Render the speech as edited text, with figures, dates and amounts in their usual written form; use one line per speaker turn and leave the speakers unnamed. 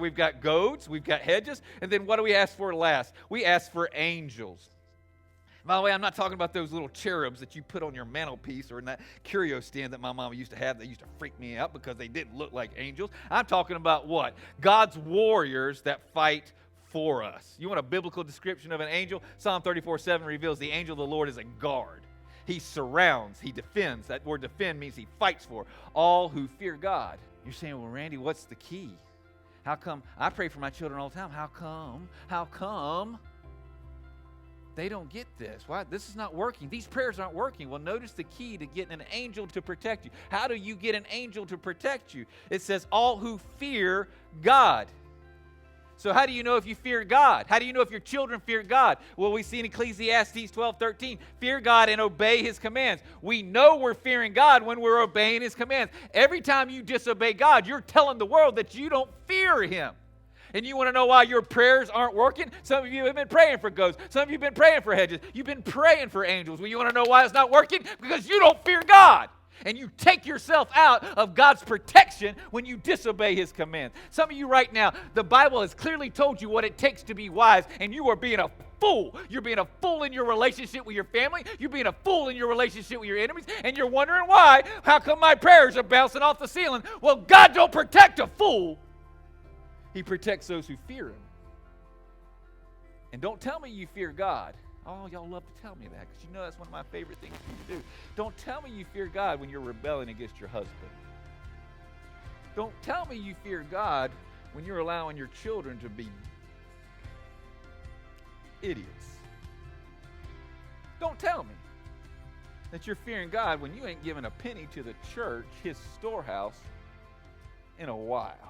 We've got goats, we've got hedges, and then what do we ask for last? We ask for angels. By the way, I'm not talking about those little cherubs that you put on your mantelpiece or in that curio stand that my mama used to have that used to freak me out because they didn't look like angels. I'm talking about what? God's warriors that fight for us. You want a biblical description of an angel? Psalm 34:7 reveals the angel of the Lord is a guard. He surrounds, he defends. That word defend means he fights for all who fear God. You're saying, well, Randy, what's the key? How come? I pray for my children all the time. How come they don't get this? Why? This is not working. These prayers aren't working. Well, notice the key to getting an angel to protect you. How do you get an angel to protect you? It says, all who fear God. So how do you know if you fear God? How do you know if your children fear God? Well, we see in Ecclesiastes 12:13, fear God and obey his commands. We know we're fearing God when we're obeying his commands. Every time you disobey God, you're telling the world that you don't fear him. And you want to know why your prayers aren't working? Some of you have been praying for goats. Some of you have been praying for hedges. You've been praying for angels. Well, you want to know why it's not working? Because you don't fear God. And you take yourself out of God's protection when you disobey his commands. Some of you right now, the Bible has clearly told you what it takes to be wise, and you are being a fool. You're being a fool in your relationship with your family. You're being a fool in your relationship with your enemies, and you're wondering why. How come my prayers are bouncing off the ceiling? Well, God don't protect a fool. He protects those who fear him. And don't tell me you fear God. Oh, y'all love to tell me that because you know that's one of my favorite things to do. Don't tell me you fear God when you're rebelling against your husband. Don't tell me you fear God when you're allowing your children to be idiots. Don't tell me that you're fearing God when you ain't giving a penny to the church, his storehouse, in a while.